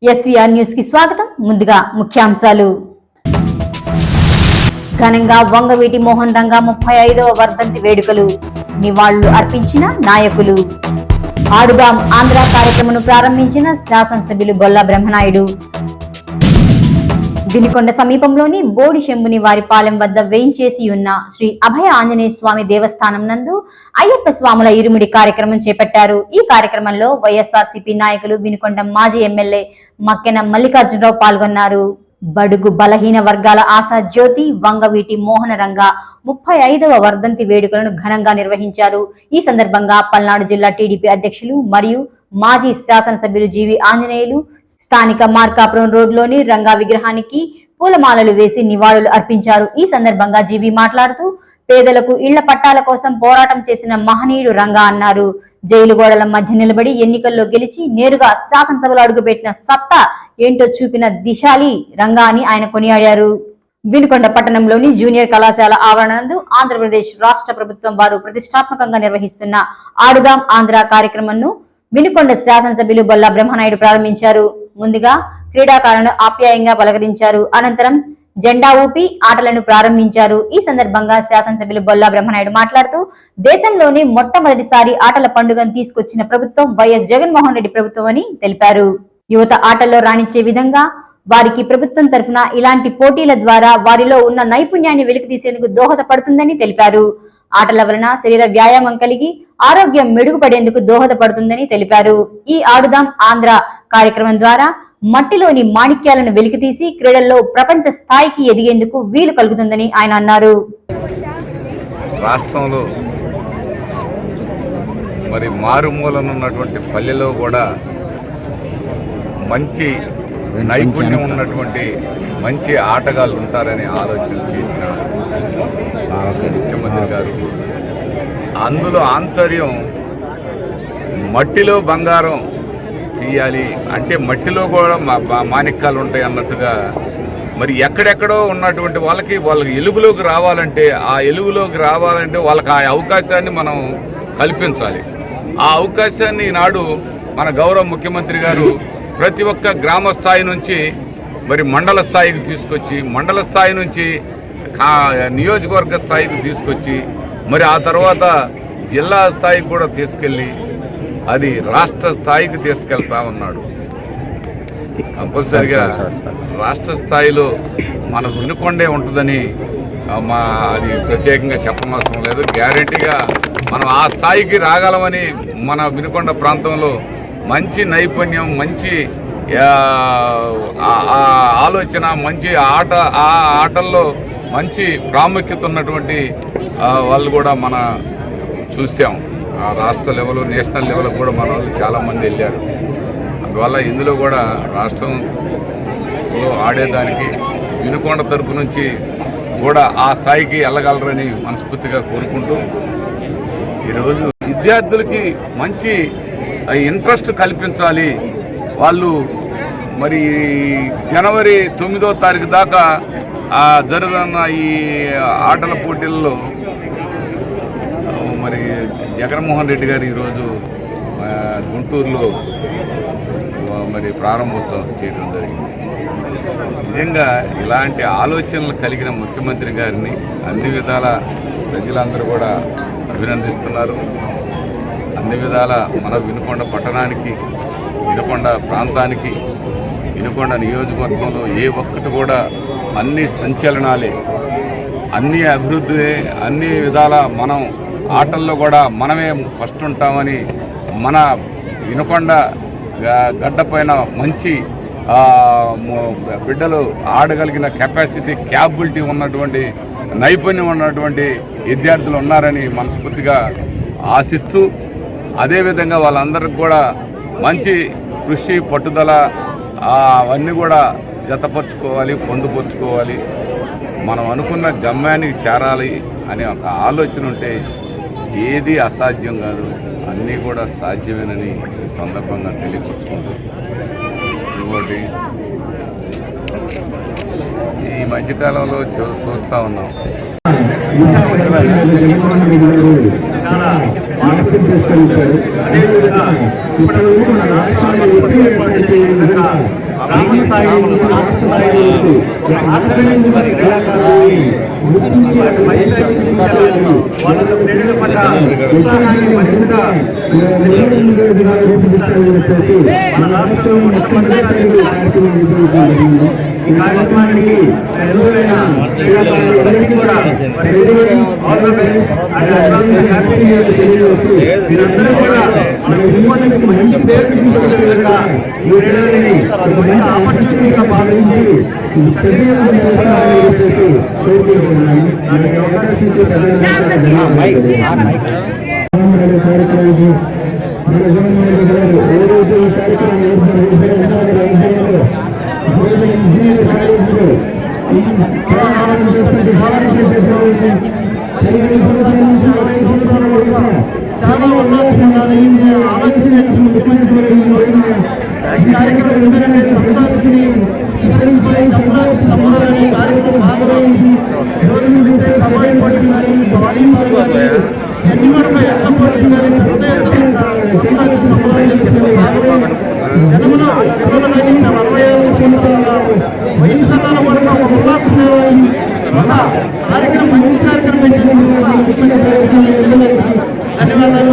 SVR news కి స్వాగతం. ముందుగా ముఖ్యాంశాలు. ఘనంగా వంగవీటి మోహన్ రంగా 35వ వర్ధంతి వేడుకలు, నివాళులు అర్పించిన నాయకులు. ఆడుదాం ఆంధ్ర కార్యక్రమను ప్రారంభించిన శాసనసభ్యులు బొల్లా బ్రహ్మనాయుడు. వినుకొండ సమీపంలోని బోడి శంభుని వారిపాలెం వద్ద వేయించేసి ఉన్న శ్రీ అభయ ఆంజనేయ స్వామి దేవస్థానం నందు అయ్యప్ప స్వాముల ఇరుముడి కార్యక్రమం చేపట్టారు. ఈ కార్యక్రమంలో వైఎస్ఆర్సీపీ నాయకులు, వినుకొండ మాజీ ఎమ్మెల్యే మక్కెన మల్లికార్జునరావు పాల్గొన్నారు. బడుగు బలహీన వర్గాల ఆశా జ్యోతి వంగవీటి మోహన రంగా 35వ వర్ధంతి వేడుకలను ఘనంగా నిర్వహించారు. ఈ సందర్భంగా పల్నాడు జిల్లా టీడీపీ అధ్యక్షులు మరియు మాజీ శాసనసభ్యులు జీవి ఆంజనేయులు స్థానిక మార్కాపురం రోడ్లోని రంగా విగ్రహానికి పూలమాలలు వేసి నివాళులు అర్పించారు. ఈ సందర్భంగా జీవి మాట్లాడుతూ, పేదలకు ఇళ్ల పట్టాల కోసం పోరాటం చేసిన మహనీయుడు రంగా అన్నారు. జైలు గోడల మధ్య నిలబడి ఎన్నికల్లో గెలిచి నేరుగా శాసనసభలో అడుగుపెట్టిన సత్తా ఏంటో చూపిన దిశాలి రంగా అని ఆయన కొనియాడారు. వినుకొండ పట్టణంలోని జూనియర్ కళాశాల ఆవరణందు ఆంధ్రప్రదేశ్ రాష్ట్ర ప్రభుత్వం వారు ప్రతిష్టాత్మకంగా నిర్వహిస్తున్న ఆడుదాం ఆంధ్ర కార్యక్రమంను వినుకొండ శాసనసభ్యులు బొల్లా బ్రహ్మనాయుడు ప్రారంభించారు. ముందుగా క్రీడాకారులను ఆప్యాయంగా పలకరించారు. అనంతరం జెండా ఊపి ఆటలను ప్రారంభించారు. ఈ సందర్భంగా శాసనసభ్యులు బొల్లా బ్రహ్మనాయుడు మాట్లాడుతూ, దేశంలోనే మొట్టమొదటిసారి ఆటల పండుగను తీసుకొచ్చిన ప్రభుత్వం వైఎస్ జగన్మోహన్ రెడ్డి ప్రభుత్వం అని తెలిపారు. యువత ఆటల్లో రాణించే విధంగా వారికి ప్రభుత్వం తరఫున ఇలాంటి పోటీల ద్వారా వారిలో ఉన్న నైపుణ్యాన్ని వెలికితీసేందుకు దోహదపడుతుందని తెలిపారు. ఆటల వలన శరీర వ్యాయామం కలిగి ఆరోగ్యం మెరుగుపడేందుకు దోహదపడుతుందని తెలిపారు. ఈ ఆడుదాం ఆంధ్ర కార్యక్రమం ద్వారా మట్టిలోని మాణిక్యాలను వెలికితీసి క్రీడల్లో ప్రపంచ స్థాయికి ఎదిగేందుకు వీలు కలుగుతుందని ఆయన అన్నారు. రాష్ట్రంలో మరి మారుమూలనున్నటువంటి పల్లెలో కూడా మంచి నైపుణ్యం ఉన్నటువంటి మంచి ఆటగాళ్ళు ఉంటారని ఆలోచన చేసిన ముఖ్యమంత్రి గారు, అందులో ఆంతర్యం మట్టిలో బంగారం తీయాలి అంటే మట్టిలో కూడా మాణిక్యాలు ఉంటాయి అన్నట్టుగా, మరి ఎక్కడెక్కడో ఉన్నటువంటి వాళ్ళకి ఎలుగులోకి రావాలంటే వాళ్ళకి ఆ అవకాశాన్ని మనం కల్పించాలి. ఆ అవకాశాన్ని ఈనాడు మన గౌరవ ముఖ్యమంత్రి గారు ప్రతి ఒక్క గ్రామ స్థాయి నుంచి మరి మండల స్థాయికి తీసుకొచ్చి, మండల స్థాయి నుంచి నియోజకవర్గ స్థాయికి తీసుకొచ్చి, మరి ఆ తర్వాత జిల్లా స్థాయికి కూడా తీసుకెళ్ళి అది రాష్ట్ర స్థాయికి తీసుకెళ్తా ఉన్నాడు. కంపల్సరిగా రాష్ట్ర స్థాయిలో మన వినుకొండే ఉంటుందని అది ప్రత్యేకంగా చెప్పనవసరం లేదు. గ్యారెంటీగా మనం ఆ స్థాయికి రాగలమని మన వినుకొండ ప్రాంతంలో మంచి నైపుణ్యం, మంచి ఆలోచన, మంచి ఆటల్లో మంచి ప్రాముఖ్యత ఉన్నటువంటి వాళ్ళు కూడా మన చూసాం. రాష్ట్ర లెవెల్, నేషనల్ లెవెల్ కూడా మన వాళ్ళు చాలామంది వెళ్ళారు. అందువల్ల ఇందులో కూడా రాష్ట్రంలో ఆడేదానికి వినుకొండ తరపు నుంచి కూడా ఆ స్థాయికి వెళ్ళగలరని మనస్ఫూర్తిగా కోరుకుంటూ, ఈరోజు విద్యార్థులకి మంచి ఇంట్రెస్ట్ కల్పించాలి. వాళ్ళు మరి జనవరి 9వ తారీఖు దాకా జరుగుతున్న ఈ ఆటల పోటీల్లో మరి జగన్మోహన్ రెడ్డి గారు ఈరోజు గుంటూరులో మరి ప్రారంభోత్సవం చేయడం జరిగింది. నిజంగా ఇలాంటి ఆలోచనలు కలిగిన ముఖ్యమంత్రి గారిని అన్ని విధాల ప్రజలందరూ కూడా అభినందిస్తున్నారు. అన్ని విధాల మన వినుకొండ పట్టణానికి, వినుకొండ ప్రాంతానికి, వినుకొండ నియోజకవర్గంలో ఏ ఒక్కటి కూడా అన్ని సంచలనాలే, అన్ని అభివృద్ధి, అన్ని విధాల మనం ఆటల్లో కూడా మనమే ఫస్ట్ ఉంటామని మన వినుకొండ గడ్డపైన మంచి బిడ్డలు ఆడగలిగిన కెపాసిటీ, క్యాపబిలిటీ ఉన్నటువంటి, నైపుణ్యం ఉన్నటువంటి విద్యార్థులు ఉన్నారని మనస్ఫూర్తిగా ఆశిస్తూ, అదేవిధంగా వాళ్ళందరికీ కూడా మంచి కృషి, పట్టుదల అవన్నీ కూడా జతపరుచుకోవాలి, పొందుపరుచుకోవాలి. మనం అనుకున్న గమ్యానికి చేరాలి అనే ఒక ఆలోచన ఉంటే ఏది అసాధ్యం కాదు, అన్నీ కూడా సాధ్యమేనని ఈ సందర్భంగా తెలియపరుచుకుంటాం. ఇంకోటి, ఈ మధ్యకాలంలో చూస్తూ ఉన్నాం, చాలా మార్పులు తీసుకొచ్చారు. అదేవిధంగా ఇప్పుడు రాష్ట్రాన్ని ఏర్పాటు చేసే విధంగా గ్రామ స్థాయి నుంచి రాష్ట్ర స్థాయి వరకు ఒక ఆక్రమించిన క్రీడాకారులని గుర్తించి వారి పై స్థాయికి తీసుకెళ్ళాలి. వాళ్ళలో క్రీడల పట్ల ఉత్సాహాన్ని మరింతగా చెప్పేసి మన రాష్ట్రంలో మొట్టమొదటిసారి ఈ కార్యక్రమానికి ఎదురైన క్రీడాకారులందరికీ కూడా all the best and advance happy new year తెలియజేస్తూ మీరందరూ కూడా మన కుటుంబానికి మంచి పేరు తీసుకొచ్చే విధంగా ఈ క్రీడలని ఒక మంచి ఆపర్చునిటీగా భావించి సద్వినియోగం చేసుకోవాలని చెప్పేసి కోరుకుంటున్నాను. నాకు అవకాశం ఇచ్చే చాలా ఉల్లాసంగా ఆలోచన సంక్రాంతిని సంబరాన్ని కార్యక్రమం భాగవహించి ఎన్ని మరొక ఎంత పడుతుందని జనమున పిల్లలని 45 సంవత్సరాల వయసు తరాల వరకు ఒక ఉల్లాసం ఒక కార్యక్రమం మంచి కార్యక్రమం ధన్యవాదాలు.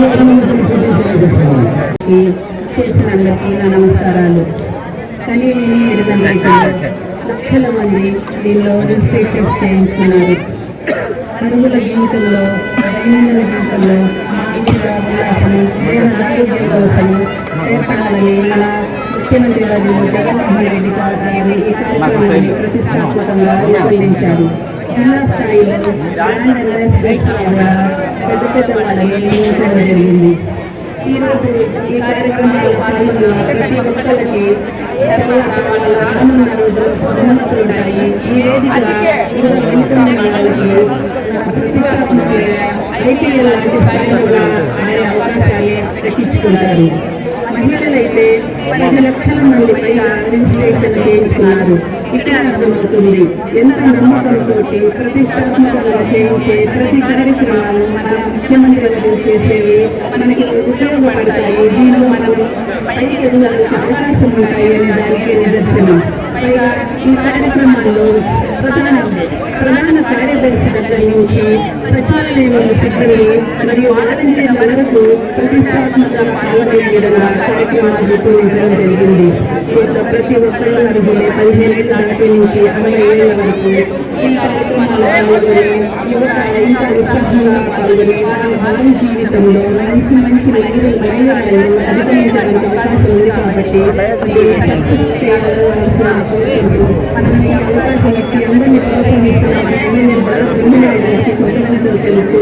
చేసిన అందరికీ నా నమస్కారాలు. కానీ లక్షల మంది దీనిలో రిజిస్ట్రేషన్స్ చేయించుకున్నారు. పరుగుల జీవితంలో దైనందిన జీవితంలో మంచిగా ఉల్లాసము లేదా ఆరోగ్యం కోసం ఏర్పడాలని మన ముఖ్యమంత్రి గారు జగన్మోహన్ రెడ్డి గారు ఈ కార్యక్రమాన్ని ప్రతిష్టాత్మకంగా రూపొందించారు. జిల్లా స్థాయిలో బ్రాండ్ అంబాసిడర్స్ కూడా పెద్ద పెద్ద వాళ్ళని నియమించడం జరిగింది. ఈరోజు ఈ కార్యక్రమాల్లో పాల్గొన్న ప్రతి ఒక్కరికి వాళ్ళ రానున్న రోజులు బహుమతులు ఉంటాయి. ఈ వేదిక వెనుకున్న వాళ్ళకి ప్రతిష్టాత్మక ఐపీఎల్ లాంటి స్థాయిలో ఆడే అవకాశాలు దక్కించుకుంటారు. మహిళలైతే 5 లక్షల మంది పైగా రిజిస్ట్రేషన్ చేయించుకున్నారు. ఇక్కడ అర్థమవుతుంది ఎంత నమ్మకంతో ప్రతిష్టాత్మకంగా చేయించే ప్రతి కార్యక్రమాలు మన ముఖ్యమంత్రి గారు చేసేవి మనకి ఉపయోగపడతాయి. దీనిలో మనం పైకి ఎదగడానికి అవకాశం ఉంటాయి అనే దానికి నిదర్శనం. పైగా ఈ కార్యక్రమాల్లో ప్రధాన కార్యదర్శి దగ్గర నుంచి సచివాలయంలోని సిబ్బంది మరియు వాలంటీర్ల వరకు ప్రతిష్టాత్మకంగా పాల్గొనే విధంగా కార్యక్రమాలు రూపొందించడం జరిగింది. దీంట్లో ప్రతి ఒక్కళ్ళు అర్హులే. 15 ఏళ్ల దాటి నుంచి 60 ఏళ్ల వరకు ఈ కార్యక్రమాలు పాల్గొని యువత ఇంకా ఉత్సాహంగా పాల్గొని వాళ్ళ భావి జీవితంలో మంచి మంచి మైలురాళ్లను అధిగమించడానికి అవకాశం ఉంది. కాబట్టి సక్సెస్ చేయాల్సిన కోరుకుంటూ మనం ఈ అవకాశం ఇచ్చి అందరినీ ప్రోత్సహిస్తున్నామని నేను బలపడడానికి కృతజ్ఞతలు తెలుస్తూ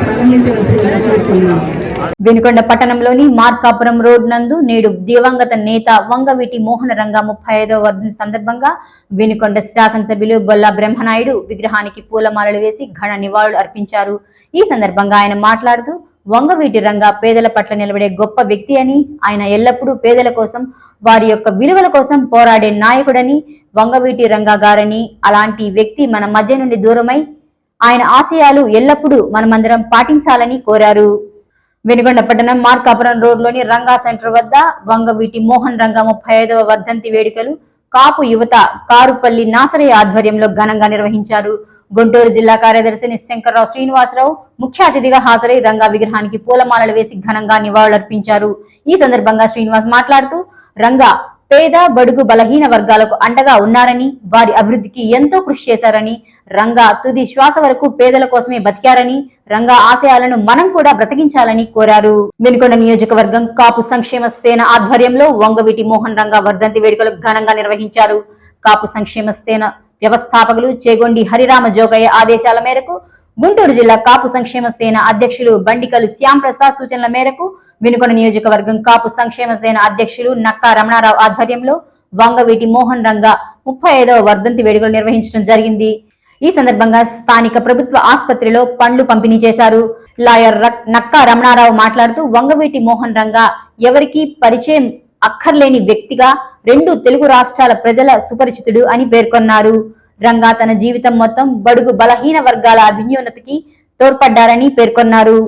ప్రారంభించవలసిందిగా కోరుతున్నాం. వినుకొండ పట్టణంలోని మార్కాపురం రోడ్ నందు నేడు దివంగత నేత వంగవీటి మోహన రంగ 35వ వర్ధంతి సందర్భంగా వినుకొండ శాసనసభ్యులు బొల్లా బ్రహ్మనాయుడు విగ్రహానికి పూలమాలలు వేసి ఘన నివాళులు అర్పించారు. ఈ సందర్భంగా ఆయన మాట్లాడుతూ వంగవీటి రంగ పేదల పట్ల నిలబడే గొప్ప వ్యక్తి అని, ఆయన ఎల్లప్పుడూ పేదల కోసం వారి యొక్క విలువల కోసం పోరాడే నాయకుడని, వంగవీటి రంగ గారని, అలాంటి వ్యక్తి మన మధ్య నుండి దూరమై ఆయన ఆశయాలు ఎల్లప్పుడూ మనమందరం పాటించాలని కోరారు. వెనుకొండ పట్టణం మార్కాపురం రోడ్లోని రంగా సెంటర్ వద్ద వంగవీటి మోహన్ రంగ 35వ వర్ధంతి వేడుకలు కాపు యువత కారుపల్లి నాసరయ్య ఆధ్వర్యంలో ఘనంగా నిర్వహించారు. గుంటూరు జిల్లా కార్యదర్శి శంకర్రావు శ్రీనివాసరావు ముఖ్య అతిథిగా హాజరై రంగా విగ్రహానికి పూలమాలలు వేసి ఘనంగా నివాళులర్పించారు. ఈ సందర్భంగా శ్రీనివాస్ మాట్లాడుతూ రంగా పేద బడుగు బలహీన వర్గాలకు అండగా ఉన్నారని, వారి అభివృద్ధికి ఎంతో కృషి చేశారని, రంగా తుది శ్వాస వరకు పేదల కోసమే బతికారని, రంగా ఆశయాలను మనం కూడా బ్రతికించాలని కోరారు. వెనుకొండ నియోజకవర్గం కాపు సంక్షేమ సేన ఆధ్వర్యంలో వంగవీటి మోహన్ రంగ వర్ధంతి వేడుకలు ఘనంగా నిర్వహించారు. కాపు సంక్షేమ సేన వ్యవస్థాపకులు చేగొండి హరిరామ జోగయ్య ఆదేశాల మేరకు గుంటూరు జిల్లా కాపు సంక్షేమ సేన అధ్యక్షులు బండికలు శ్యాం ప్రసాద్ సూచనల మేరకు వినుకొండ నియోజకవర్గం కాపు సంక్షేమ సేన అధ్యక్షులు నక్కా రమణారావు ఆధ్వర్యంలో వంగవీటి మోహన్ రంగ 35వ వర్ధంతి వేడుకలు నిర్వహించడం జరిగింది. ఈ సందర్భంగా స్థానిక ప్రభుత్వ ఆసుపత్రిలో పండ్లు పంపిణీ చేశారు. లాయర్ నక్కా రమణారావు మాట్లాడుతూ వంగవీటి మోహన్ రంగ ఎవరికీ పరిచయం అక్కర్లేని వ్యక్తిగా 2 తెలుగు రాష్ట్రాల ప్రజల సుపరిచితుడు అని పేర్కొన్నారు. రంగా తన జీవితం మొత్తం బడుగు బలహీన వర్గాల అభ్యున్నతికి తోడ్పడ్డారని పేర్కొన్నారు.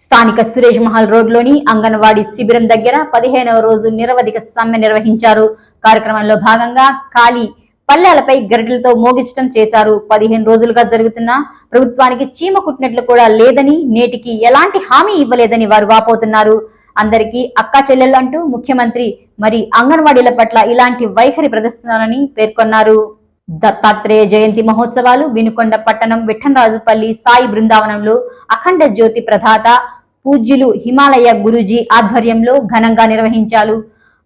స్థానిక సురేష్ మహల్ రోడ్లోని అంగన్వాడీ శిబిరం దగ్గర 15వ రోజు నిరవధిక సమ్మె నిర్వహించారు. కార్యక్రమంలో భాగంగా ఖాళీ పల్లెలపై గరిటెలతో మోగించడం చేశారు. 15 రోజులుగా జరుగుతున్న ప్రభుత్వానికి చీమ కుట్టినట్లు కూడా లేదని, నేటికి ఎలాంటి హామీ ఇవ్వలేదని వారు వాపోతున్నారు. అందరికీ అక్కా చెల్లెళ్ళు అంటూ ముఖ్యమంత్రి మరి అంగన్వాడీల పట్ల ఇలాంటి వైఖరి ప్రదర్శిస్తున్నారని పేర్కొన్నారు. దత్తాత్రేయ జయంతి మహోత్సవాలు వినుకొండ పట్టణం విఠన్రాజుపల్లి సాయి బృందావనంలో అఖండ జ్యోతి ప్రదాత పూజ్యులు హిమాలయ గురూజీ ఆధ్వర్యంలో ఘనంగా నిర్వహించారు.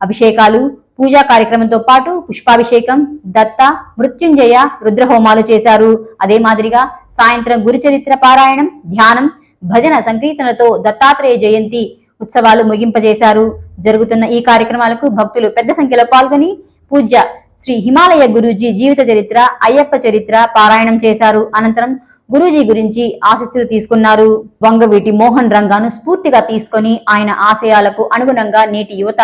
అభిషేకాలు, పూజా కార్యక్రమంతో పాటు పుష్పాభిషేకం, దత్త, మృత్యుంజయ, రుద్రహోమాలు చేశారు. అదే మాదిరిగా సాయంత్రం గురుచరిత్ర పారాయణం, ధ్యానం, భజన సంకీర్తనలతో దత్తాత్రేయ జయంతి ఉత్సవాలు ముగింపజేశారు. జరుగుతున్న ఈ కార్యక్రమాలకు భక్తులు పెద్ద సంఖ్యలో పాల్గొని పూజ్య శ్రీ హిమాలయ గురూజీ జీవిత చరిత్ర, అయ్యప్ప చరిత్ర పారాయణం చేశారు. అనంతరం గురూజీ గురించి ఆశీస్సులు తీసుకున్నారు. వంగవీటి మోహన్ రంగాను స్ఫూర్తిగా తీసుకొని ఆయన ఆశయాలకు అనుగుణంగా నేటి యువత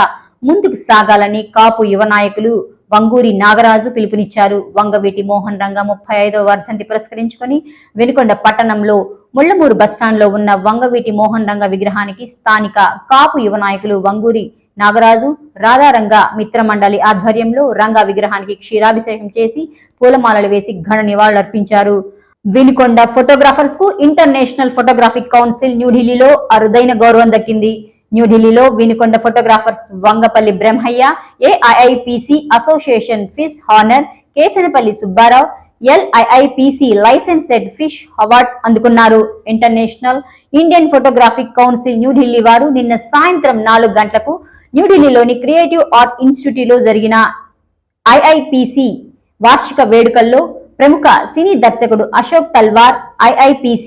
ముందుకు సాగాలని కాపు యువ నాయకులు వంగూరి నాగరాజు పిలుపునిచ్చారు. వంగవీటి మోహన్ రంగ 35వ వర్ధంతి పురస్కరించుకొని వెనుకొండ పట్టణంలో ముళ్లమూరు బస్టాండ్ లో ఉన్న వంగవీటి మోహన్ రంగ విగ్రహానికి స్థానిక కాపు యువ నాయకులు వంగూరి నాగరాజు, రాధారంగ మిత్ర మండలి ఆధ్వర్యంలో రంగ విగ్రహానికి క్షీరాభిషేకం చేసి పూలమాలలు వేసి ఘన నివాళులర్పించారు. వినుకొండ ఫోటోగ్రాఫర్స్ కు ఇంటర్నేషనల్ ఫోటోగ్రాఫిక్ కౌన్సిల్ న్యూఢిల్లీలో అరుదైన గౌరవం దక్కింది. న్యూఢిల్లీలో Vinukonda photographers Vangapalli Brahmayya, AIIPC association ఫిష్ honour, Kesanapalli Subbarao LIIPC licensed ఫిష్ అవార్డ్స్ అందుకున్నారు. International Indian photographic council New Delhi వారు నిన్న సాయంత్రం 4 గంటలకు న్యూఢిల్లీలోని క్రియేటివ్ ఆర్ట్ ఇన్స్టిట్యూట్ లో జరిగిన IIPC వార్షిక వేడుకల్లో ప్రముఖ సినీ దర్శకుడు అశోక్ తల్వార్, IIPC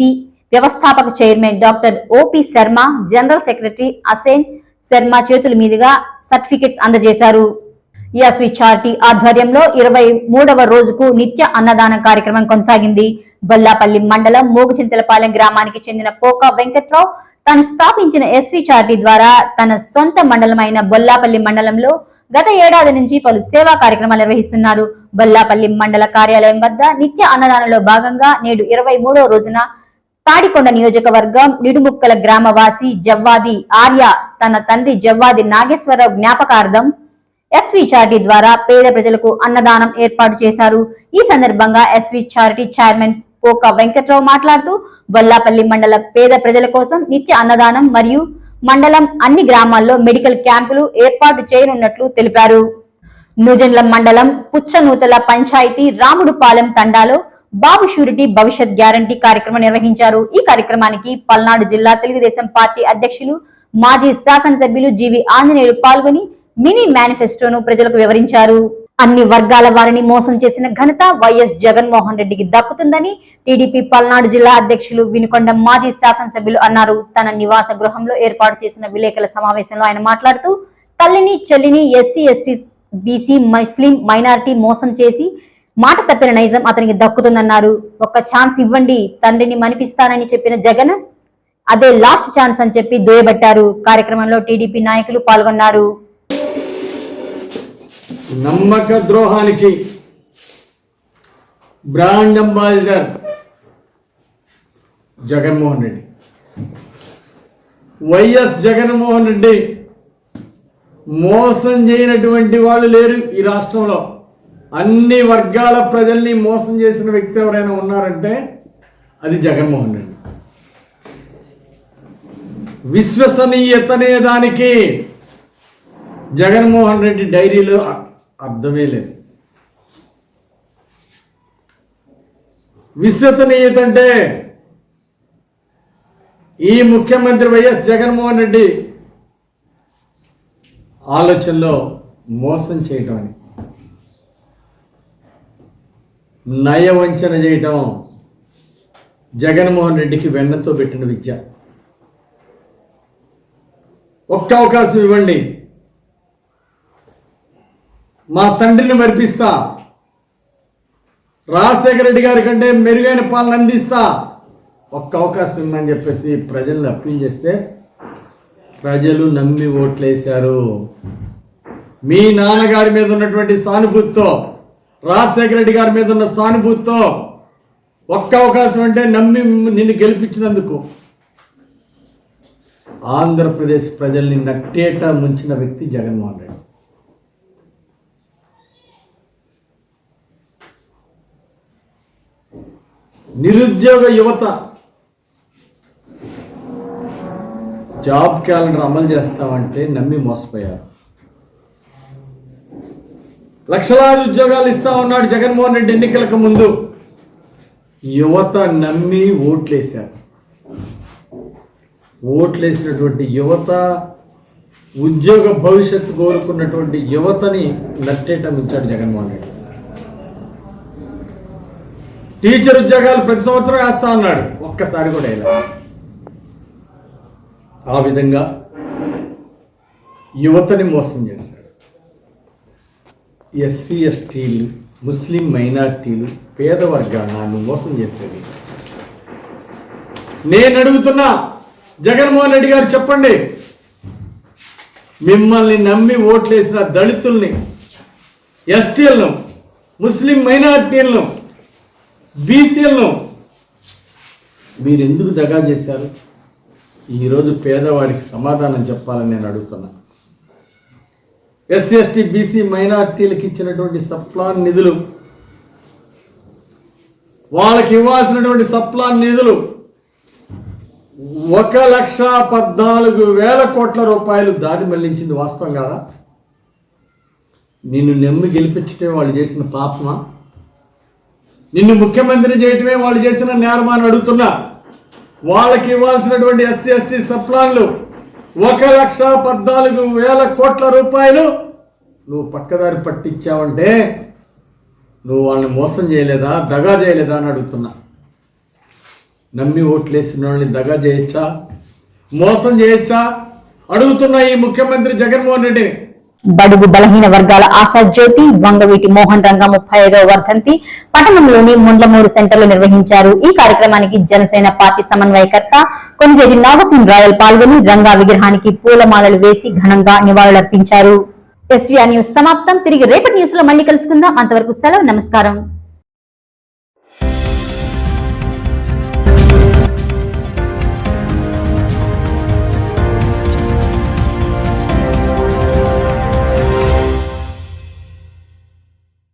వ్యవస్థాపక chairman doctor OP Sharma, general secretary అసేన్ శర్మ చేతుల మీదుగా సర్టిఫికెట్స్ అందజేశారు. ఎస్వి చారిటీ ఆధ్వర్యంలో 23వ రోజుకు నిత్య అన్నదాన కార్యక్రమం కొనసాగింది. బొల్లాపల్లి మండలం మోగుచింతలపాలెం గ్రామానికి చెందిన పోకా వెంకట్రావు తాను స్థాపించిన ఎస్వి చారిటీ ద్వారా తన సొంత మండలమైన బొల్లాపల్లి మండలంలో గత ఏడాది నుంచి పలు సేవా కార్యక్రమాలు నిర్వహిస్తున్నారు. బొల్లాపల్లి మండల కార్యాలయం వద్ద నిత్య అన్నదానంలో భాగంగా నేడు 23వ రోజున తాడికొండ నియోజకవర్గం నిడుముక్కల గ్రామవాసి జవ్వాది ఆర్య తన తండ్రి జవ్వాది నాగేశ్వరరావు జ్ఞాపకార్థం ఎస్వి చారిటీ ద్వారా పేద ప్రజలకు అన్నదానం ఏర్పాటు చేశారు. ఈ సందర్భంగా ఎస్వి చారిటీ చైర్మన్ పోకా వెంకట్రావు మాట్లాడుతూ బొల్లాపల్లి మండల పేద ప్రజల కోసం నిత్య అన్నదానం మరియు మండలం అన్ని గ్రామాల్లో మెడికల్ క్యాంపులు ఏర్పాటు చేయనున్నట్లు తెలిపారు. నూజెండ్ల మండలం పుచ్చనూతల పంచాయతీ రాముడుపాలెం తండాలో బాబు షూరిటీ భవిష్యత్ గ్యారంటీ కార్యక్రమం నిర్వహించారు. ఈ కార్యక్రమానికి పల్నాడు జిల్లా తెలుగుదేశం పార్టీ అధ్యక్షులు మాజీ శాసనసభ్యులు జీవి ఆంజనేయులు పాల్గొని మినీ మేనిఫెస్టోను ప్రజలకు వివరించారు. అన్ని వర్గాల వారిని మోసం చేసిన ఘనత వైఎస్ జగన్మోహన్ రెడ్డికి దక్కుతుందని టీడీపీ పల్నాడు జిల్లా అధ్యక్షులు వినుకొండ మాజీ శాసనసభ్యులు అన్నారు. తన నివాస గృహంలో ఏర్పాటు చేసిన విలేకరుల సమావేశంలో ఆయన మాట్లాడుతూ తల్లిని, చెల్లిని ఎస్సీ, ఎస్టీ, బీసీ, ముస్లిం మైనారిటీ మోసం చేసి మాట తప్పిన నైజం అతనికి దక్కుతుందన్నారు. ఒక్క ఛాన్స్ ఇవ్వండి, తండ్రిని మనిపిస్తానని చెప్పిన జగన్ అదే లాస్ట్ ఛాన్స్ అని చెప్పి దుయ్యబట్టారు. కార్యక్రమంలో టీడీపీ నాయకులు పాల్గొన్నారు. నమ్మక ద్రోహానికి brand ambassador Jaganmohan Reddy. YS Jaganmohan Reddy మోసం చేయనటువంటి వాళ్ళు లేరు ఈ రాష్ట్రంలో. అన్ని వర్గాల ప్రజల్ని మోసం చేసిన వ్యక్తి ఎవరైనా ఉన్నారంటే అది జగన్మోహన్ రెడ్డి. విశ్వసనీయతనే దానికి జగన్మోహన్ రెడ్డి డైరీలో అర్థమే లేదు. విశ్వసనీయత అంటే ఈ ముఖ్యమంత్రి వైఎస్ జగన్మోహన్ రెడ్డి ఆలోచనలో మోసం చేయటం అని, నయవంచన చేయటం జగన్మోహన్ రెడ్డికి వెన్నతో పెట్టిన విద్య. ఒక్క అవకాశం ఇవ్వండి, మా తండ్రిని మరిపిస్తా, రాజశేఖర రెడ్డి గారి కంటే మెరుగైన పాలన అందిస్తా, ఒక్క అవకాశం ఇమ్మని చెప్పేసి ప్రజలను అప్పీల్ చేస్తే ప్రజలు నమ్మి ఓట్లేశారు. మీ నాన్నగారి మీద ఉన్నటువంటి సానుభూతితో, రాజశేఖర రెడ్డి గారి మీద ఉన్న సానుభూతితో ఒక్క అవకాశం అంటే నమ్మి నిన్ను గెలిపించినందుకు ఆంధ్రప్రదేశ్ ప్రజల్ని నట్టేట ముంచిన వ్యక్తి జగన్మోహన్ రెడ్డి. నిరుద్యోగ యువత జాబ్ క్యాలెండర్ అమలు చేస్తామంటే నమ్మి మోసపోయారు. లక్షలాది ఉద్యోగాలు ఇస్తా ఉన్నాడు జగన్మోహన్ రెడ్డి ఎన్నికలకు ముందు. యువత నమ్మి ఓట్లేశారు. ఓట్లేసినటువంటి యువత, ఉద్యోగ భవిష్యత్తు కోరుకున్నటువంటి యువతని నట్టేటం ఇచ్చాడు జగన్మోహన్ రెడ్డి. టీచర్ ఉద్యోగాలు ప్రతి సంవత్సరం వేస్తా అన్నాడు, ఒక్కసారి కూడా వేయలేదు. ఆ విధంగా యువతని మోసం చేశాడు. ఎస్సీ ఎస్టీలు, ముస్లిం మైనార్టీలు, పేద వర్గాలను మోసం చేసేది. నేను అడుగుతున్నా జగన్మోహన్ రెడ్డి గారు, చెప్పండి, మిమ్మల్ని నమ్మి ఓట్లేసిన దళితుల్ని, ఎస్టీలను, ముస్లిం మైనార్టీలను, బీసీలను మీరు ఎందుకు దగా చేశారు? ఈరోజు పేదవాడికి సమాధానం చెప్పాలని నేను అడుగుతున్నా. ఎస్సీ ఎస్టీ బీసీ మైనార్టీలకు ఇచ్చినటువంటి సప్లాన్ నిధులు, వాళ్ళకి ఇవ్వాల్సినటువంటి సప్లాన్ నిధులు 1,14,000 కోట్ల రూపాయలు దారి మళ్లించింది వాస్తవం కాదా? నిన్ను నమ్మి గెలిపించటే వాళ్ళు చేసిన పాపమా? నిన్ను ముఖ్యమంత్రి చేయటమే వాళ్ళు చేసిన నేరమా అని అడుగుతున్నా. వాళ్ళకి ఇవ్వాల్సినటువంటి ఎస్సీ ఎస్టీ సప్లాన్లు 1,14,000 కోట్ల రూపాయలు నువ్వు పక్కదారి పట్టించావంటే నువ్వు వాళ్ళని మోసం చేయలేదా, దగా చేయలేదా అని అడుగుతున్నా. నమ్మి ఓట్లేసిన వాళ్ళని దగా చేయొచ్చా, మోసం చేయొచ్చా అడుగుతున్నా ఈ ముఖ్యమంత్రి జగన్మోహన్ రెడ్డి. బడుగు బలహీన వర్గాల ఆశాజ్యోతి వంగవీటి మోహన్ రంగ 35వ వర్ధంతి పట్టణంలోని ముండ్లమూరు సెంటర్లో నిర్వహించారు. ఈ కార్యక్రమానికి జనసేన పార్టీ సమన్వయకర్త కొంజేటి నాగసింగ్ రాయల్ పాల్గొని రంగా విగ్రహానికి పూలమాలలు వేసి ఘనంగా నివాళులర్పించారు. ఎస్వీఆర్ న్యూస్ సమాప్తం. తిరిగి రేపటి న్యూస్ లో మళ్ళీ కలుసుకుందాం. అంతవరకు సెలవు, నమస్కారం.